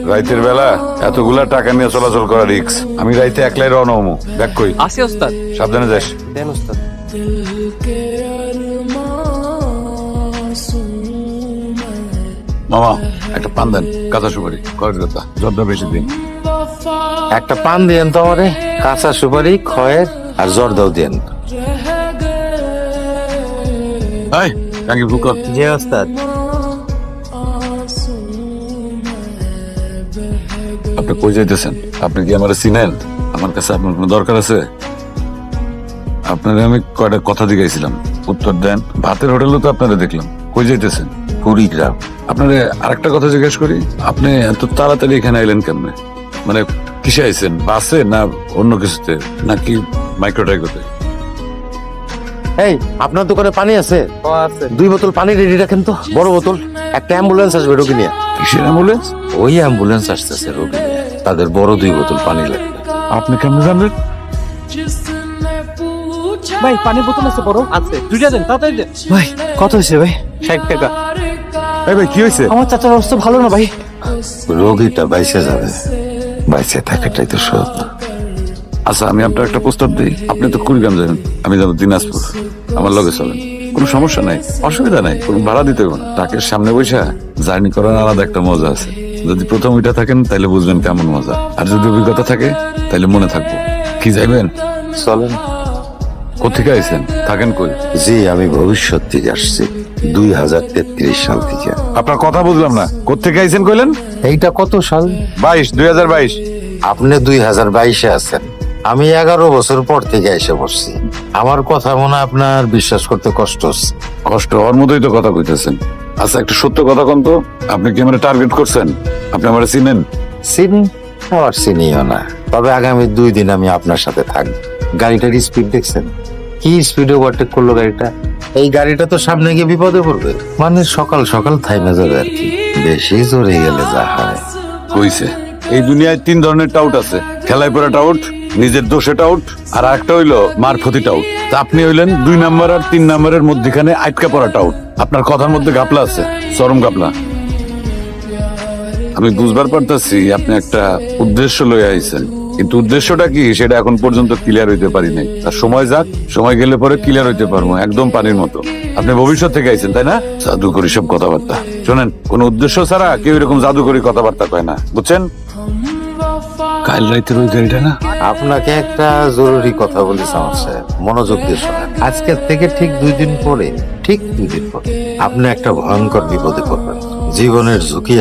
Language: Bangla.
রাইতের বেলা এতগুলা টাকা নিয়ে চলাচল করা রিক্স। আমি রাইতে একলাই রওনা হমু। দেখ কই আসি ওস্তাদ। সাবধানে যাস। দেন ওস্তাদ। মামা একটা পান দেন, কাঁচা সুপারি, খয়ের কথা, জর্দা বেশি দিন। একটা পান দিয়েন তো আমারে, কাঁচা সুপারি, খয়ের আর জর্দাও দিয়েন। এই টাঙ্কি বুক কর। জি ওস্তাদ। আপনি কই যাইতেছেন? আপনি কি আমার চিনেন? আমার কাছে আপনার কোনো দরকার আছে? আপনারে আমি কয়টা কথা জিজ্ঞাসিলাম, উত্তর দেন। ভাতের হোটেলও তো আপনারা দেখলাম। কই যাইতেছেন? কুড়িগ্রাম। আপনারে আরেকটা কথা জিজ্ঞেস করি, আপনি এত তাড়াতাড়ি এখানে আইলেন কেমনে? মানে কিসে আইছেন? বাসে না অন্য কিছুতে, নাকি মাইক্রোটাইকোতে? এই আপনার দোকানে পানি আছে? আছে। 2 বোতল পানি রেডি রাখেন তো, বড় বোতল। একটা অ্যাম্বুলেন্স আসবে রোগী নিয়ে। কিসের অ্যাম্বুলেন্স? ওই অ্যাম্বুলেন্স আসতেছে রোগী নিয়ে, তাদের বড় 2 বোতল পানি লাগবে। আপনি কেমনে জানলেন? ভাই পানি বোতল আছে বড়? আছে। 2টা দেন, তাড়াতাড়ি দেন। ভাই কত হয়েছে ভাই? 60 টাকা। এই ভাই কি হয়েছে? আমার চাচার অবস্থা ভালো না ভাই। রোগীটা বাইসে যাবে, বাইসে থাকাটাই তো সব। আচ্ছা আমি আপনার একটা প্রস্তাব দিই। আপনি তো কুড়িগ্রাম যাবেন, আমি যাবো দিনাজপুর। আমার লগে চলেন, কোনো সমস্যা নাই, অসুবিধা নাই, কোনো ভাড়া দিতে হবে না। টাকের সামনে বসে জার্নি করার আলাদা একটা মজা আছে। যদি প্রথম ওইটা থাকেন তাহলে বুঝবেন কেমন মজা, আর যদি অভিজ্ঞতা থাকে তাহলে মনে থাকবো। কি যাইবেন? চলেন। কোথেকে আইছেন? থাকেন কই? জি আমি ভবিষ্যৎ থেকে আসছি, 2033 সাল থেকে। আপনার কথা বুঝলাম না, কোথেকে আইছেন কইলেন? এইটা কত সাল? 2022। আপনি 2022-এ আছেন, আমি 11 বছর পর থেকে এসে বসছি। আমার কথা মনে হয় আপনার বিশ্বাস করতে কষ্ট হচ্ছে। কষ্ট হওয়ার মতোই তো কথা কইতেছেন। আচ্ছা একটা সত্য কথা কোন তো, আপনি কি আমার টার্গেট করছেন? আপনি আমার চিনেন? চিনি আবার চিনিও না, তবে আগামী 2 দিন আমি আপনার সাথে থাকবো। গাড়িটার স্পিড দেখছেন? কি স্পিডে ওভারটেক করলো গাড়িটা! এই গাড়িটা তো সামনে গিয়ে বিপদে পড়বে। মানে সকাল সকাল থাইমা যাবে আর কি, বেশি জোরে গেলে যা হয়। কইছে এই দুনিয়ায় 3 ধরনের টাউট আছে। খেলায় পড়া টাউট, নিজের দোষে টাউট, আর একটা হইলো মারফতি টাউট। তা আপনি হইলেন 2 নাম্বার আর 3 নাম্বারের মধ্যখানে আটকা পড়া টাউট। আপনার কথার মধ্যে গাপলা আছে, চরম গাপলা। আমি বুঝবার পারতাছি আপনি একটা উদ্দেশ্য লয়ে আইছেন, কিন্তু উদ্দেশ্যটা কি সেটা এখন পর্যন্ত ক্লিয়ার হইতে পারি নাই। আর সময় যাক, সময় গেলে পরে ক্লিয়ার হইতে পারবো, একদম পানির মতো। আপনি ভবিষ্যৎ থেকে আইছেন তাই না? জাদুকরি সব কথাবার্তা শোনেন, কোন উদ্দেশ্য ছাড়া কেউ এরকম জাদুকরি কথাবার্তা কয় না, বুঝছেন? কাল রাইতের ওই গাড়িটা না? আপনাকে একটা জরুরি কথা বলি সামাদ সাহেব, মনোযোগ দিয়ে শোনেন। আজকের থেকে ঠিক 2 দিন পরে, ঠিক 2 দিন পরে আপনি একটা ভয়ঙ্কর বিপদে পড়বেন। জীবনের ঝুঁকি